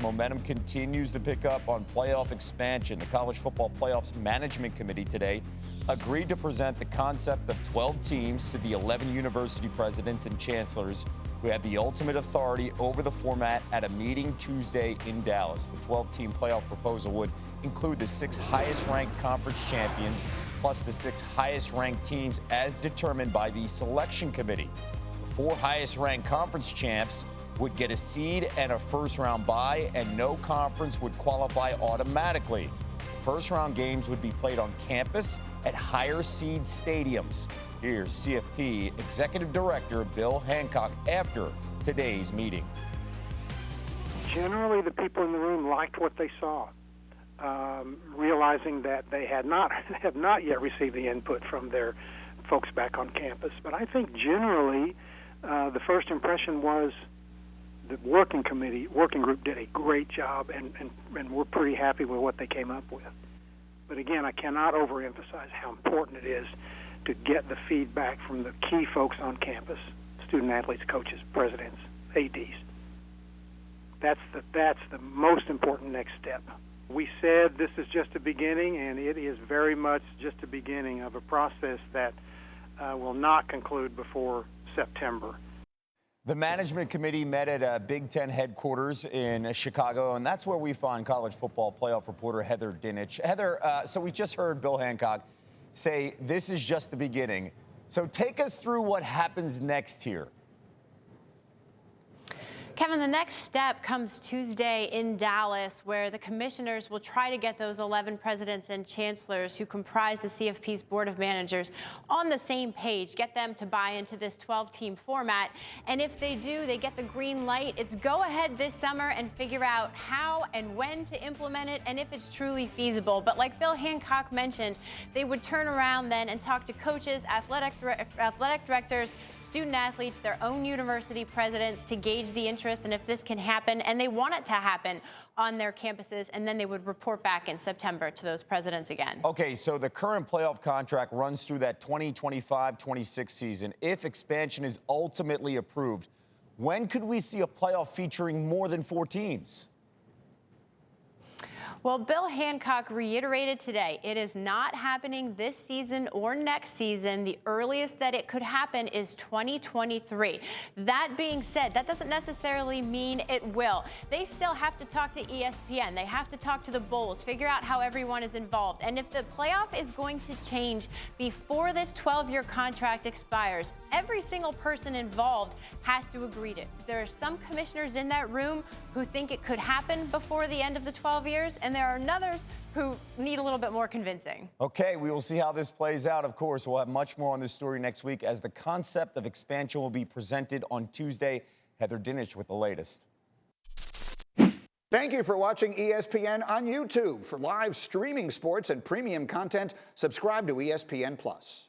Momentum continues to pick up on playoff expansion. The College Football Playoffs Management Committee today agreed to present the concept of 12 teams to the 11 university presidents and chancellors who have the ultimate authority over the format at a meeting Tuesday in Dallas. The 12-team playoff proposal would include the 6 highest-ranked conference champions plus the 6 highest-ranked teams as determined by the selection committee. The 4 highest-ranked conference champs would get a seed and a first-round bye, and no conference would qualify automatically. First-round games would be played on campus at higher seed stadiums. Here's CFP Executive Director Bill Hancock after today's meeting. Generally, the people in the room liked what they saw, realizing that they have not yet received the input from their folks back on campus. But I think generally the first impression was the working group did a great job, and we're pretty happy with what they came up with. But again, I cannot overemphasize how important it is to get the feedback from the key folks on campus, student athletes, coaches, presidents, ADs. That's the most important next step. We said this is just a beginning, and it is very much just a beginning of a process that will not conclude before September. The management committee met at Big Ten headquarters in Chicago, and that's where we find college football playoff reporter Heather Dinich. Heather, so we just heard Bill Hancock say this is just the beginning. So take us through what happens next here. Kevin, the next step comes Tuesday in Dallas, where the commissioners will try to get those 11 presidents and chancellors who comprise the CFP's Board of Managers on the same page, get them to buy into this 12-team format. And if they do, they get the green light. It's go ahead this summer and figure out how and when to implement it and if it's truly feasible. But like Bill Hancock mentioned, they would turn around then and talk to coaches, athletic directors, student athletes, their own university presidents to gauge the interest and if this can happen, and they want it to happen on their campuses, and then they would report back in September to those presidents again. Okay, so the current playoff contract runs through that 2025-26 season. If expansion is ultimately approved, when could we see a playoff featuring more than 4 teams? Well, Bill Hancock reiterated today it is not happening this season or next season. The earliest that it could happen is 2023. That being said, that doesn't necessarily mean it will. They still have to talk to ESPN. They have to talk to the bowls, figure out how everyone is involved. And if the playoff is going to change before this 12-year contract expires, every single person involved has to agree to it. There are some commissioners in that room who think it could happen before the end of the 12 years, and there are others who need a little bit more convincing. Okay, we will see how this plays out. Of course, we'll have much more on this story next week as the concept of expansion will be presented on Tuesday. Heather Dinich with the latest. Thank you for watching ESPN on YouTube. For live streaming sports and premium content, subscribe to ESPN+.